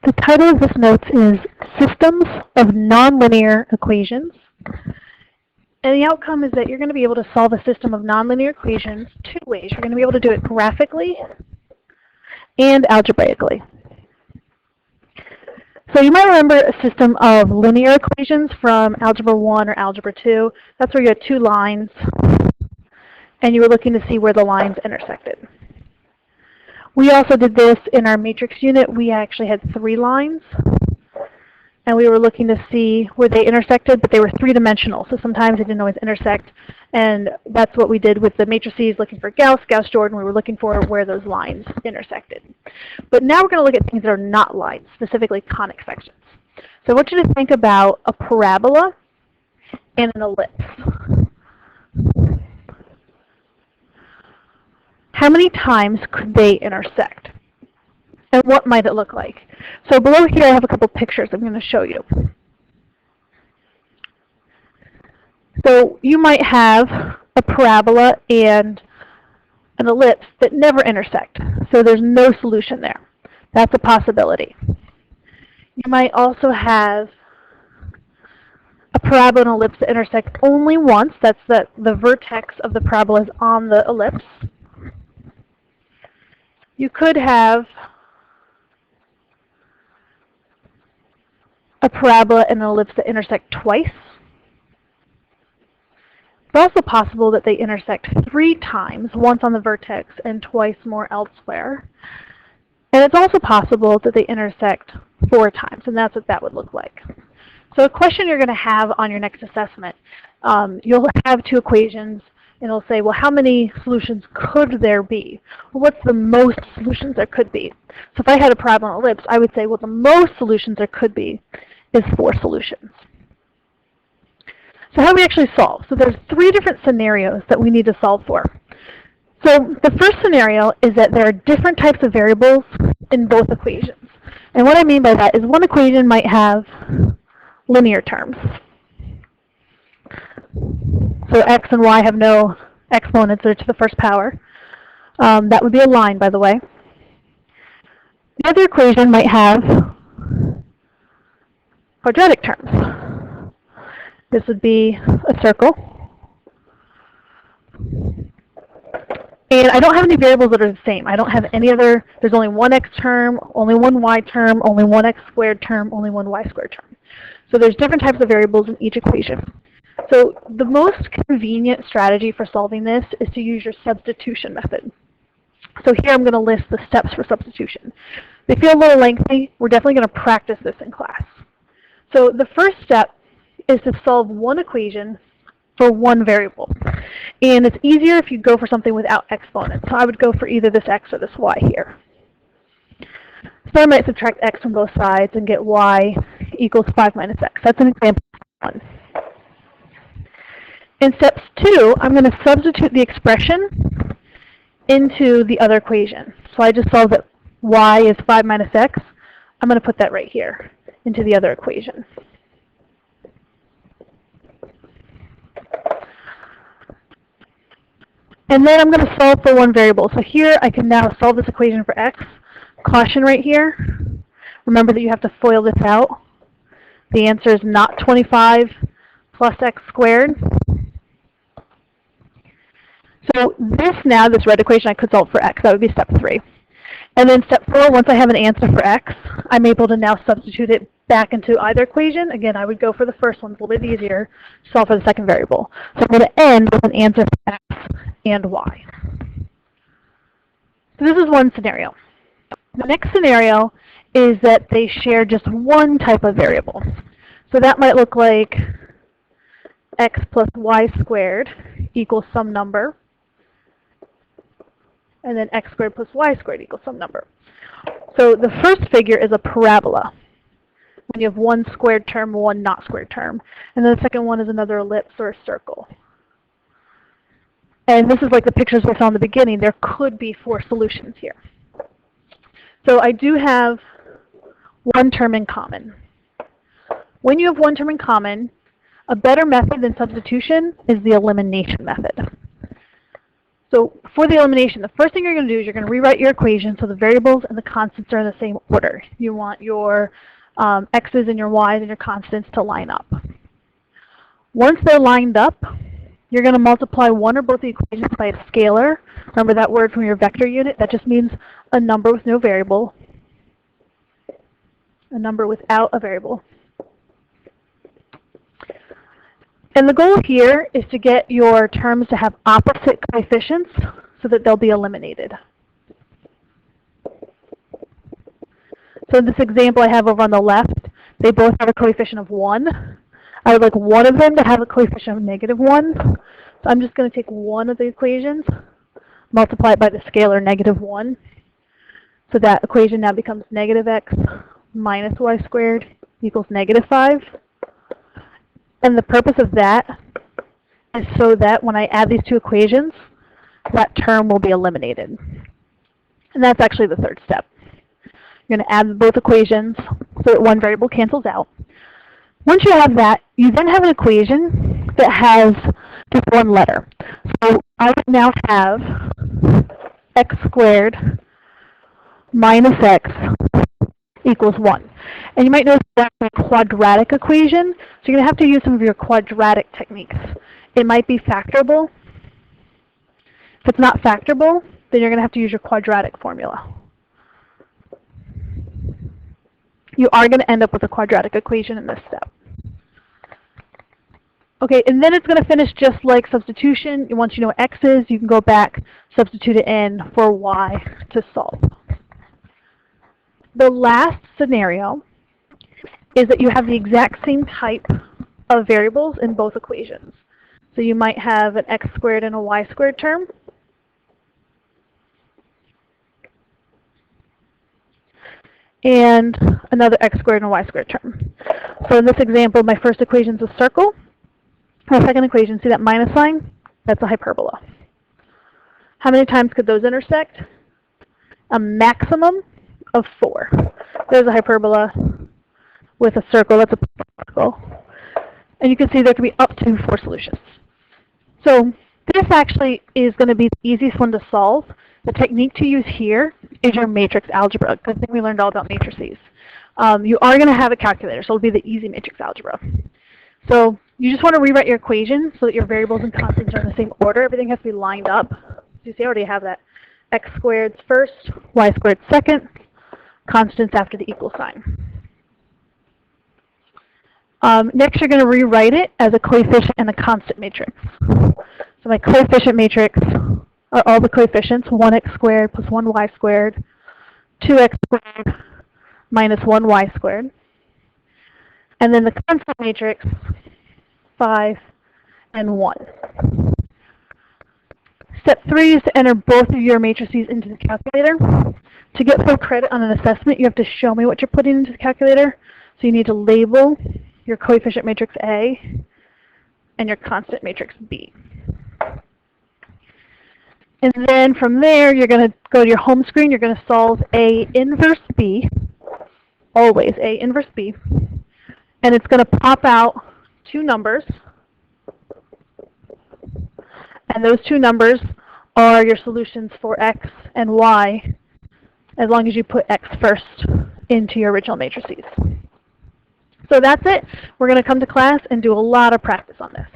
The title of this note is Systems of Nonlinear Equations. And the outcome is that you're going to be able to solve a system of nonlinear equations two ways. You're going to be able to do it graphically and algebraically. So you might remember a system of linear equations from Algebra 1 or Algebra 2. That's where you had two lines, and you were looking to see where the lines intersected. We also did this in our matrix unit. We actually had three lines, and we were looking to see where they intersected, but they were three-dimensional, so sometimes they didn't always intersect. And that's what we did with the matrices, looking for Gauss, Gauss-Jordan. We were looking for where those lines intersected. But now we're going to look at things that are not lines, specifically conic sections. So I want you to think about a parabola and an ellipse. How many times could they intersect? And what might it look like? So below here I have a couple pictures I'm going to show you. So you might have a parabola and an ellipse that never intersect. So there's no solution there. That's a possibility. You might also have a parabola and ellipse that intersect only once. That's the vertex of the parabola is on the ellipse. You could have a parabola and an ellipse that intersect twice. It's also possible that they intersect three times, once on the vertex and twice more elsewhere. And it's also possible that they intersect four times, and that's what that would look like. So a question you're going to have on your next assessment, you'll have two equations, and it'll say, well, how many solutions could there be? Well, what's the most solutions there could be? So if I had a parabola and ellipse, I would say, well, the most solutions there could be is four solutions. So how do we actually solve? So there's three different scenarios that we need to solve for. So the first scenario is that there are different types of variables in both equations. And what I mean by that is one equation might have linear terms. So x and y have no exponents, they're to the first power. That would be a line, by the way. The other equation might have quadratic terms. This would be a circle. And I don't have any variables that are the same. I don't have any other, there's only one x term, only one y term, only one x squared term, only one y squared term. So there's different types of variables in each equation. So the most convenient strategy for solving this is to use your substitution method. So here I'm going to list the steps for substitution. They feel a little lengthy. We're definitely going to practice this in class. So the first step is to solve one equation for one variable. And it's easier if you go for something without exponents. So I would go for either this x or this y here. So I might subtract x from both sides and get y equals 5 minus x. That's an example one. In steps 2, I'm going to substitute the expression into the other equation. So I just solved that y is 5 minus x. I'm going to put that right here into the other equation. And then I'm going to solve for one variable. So here I can now solve this equation for x. Caution right here. Remember that you have to FOIL this out. The answer is not 25 plus x squared. So this red equation, I could solve for x. That would be step 3. And then step 4, once I have an answer for x, I'm able to now substitute it back into either equation. Again, I would go for the first one. It's a little bit easier to solve for the second variable. So I'm going to end with an answer for x and y. So this is one scenario. The next scenario is that they share just one type of variable. So that might look like x plus y squared equals some number. And then x squared plus y squared equals some number. So the first figure is a parabola, when you have one squared term, one not squared term. And then the second one is another ellipse or a circle. And this is like the pictures we saw in the beginning. There could be 4 solutions here. So I do have one term in common. When you have one term in common, a better method than substitution is the elimination method. So for the elimination, the first thing you're going to do is you're going to rewrite your equation so the variables and the constants are in the same order. You want your x's and your y's and your constants to line up. Once they're lined up, you're going to multiply one or both the equations by a scalar. Remember that word from your vector unit? That just means a number with no variable, a number without a variable. And the goal here is to get your terms to have opposite coefficients so that they'll be eliminated. So in this example I have over on the left, they both have a coefficient of 1. I would like one of them to have a coefficient of -1. So I'm just going to take one of the equations, multiply it by the scalar -1. So that equation now becomes -x minus y squared equals -5. And the purpose of that is so that when I add these two equations, that term will be eliminated. And that's actually the third step. You're going to add both equations so that one variable cancels out. Once you have that, you then have an equation that has just one letter. So I would now have x squared minus x equals 1. And you might notice that's a quadratic equation, so you're going to have to use some of your quadratic techniques. It might be factorable. If it's not factorable, then you're going to have to use your quadratic formula. You are going to end up with a quadratic equation in this step. Okay, and then it's going to finish just like substitution. Once you know what x is, you can go back, substitute it in for y to solve. The last scenario is that you have the exact same type of variables in both equations. So you might have an x squared and a y squared term. And another x squared and a y squared term. So in this example, my first equation is a circle. My second equation, see that minus sign? That's a hyperbola. How many times could those intersect? A maximum of 4. There's a hyperbola with a circle. That's a circle. And you can see there could be up to 4 solutions. So this actually is going to be the easiest one to solve. The technique to use here is your matrix algebra, because I think we learned all about matrices. You are going to have a calculator, so it'll be the easy matrix algebra. So you just want to rewrite your equation so that your variables and constants are in the same order. Everything has to be lined up. You see, I already have that. X squared first, y squared second, constants after the equal sign. Next, you're going to rewrite it as a coefficient and a constant matrix. So my coefficient matrix are all the coefficients, 1x squared plus 1y squared, 2x squared minus 1y squared. And then the constant matrix, 5 and 1. Step 3 is to enter both of your matrices into the calculator. To get full credit on an assessment, you have to show me what you're putting into the calculator. So you need to label your coefficient matrix A and your constant matrix B. And then from there, you're going to go to your home screen. You're going to solve A inverse B, always A inverse B. And it's going to pop out 2 numbers. And those 2 numbers are your solutions for x and y, as long as you put x first into your original matrices. So that's it. We're going to come to class and do a lot of practice on this.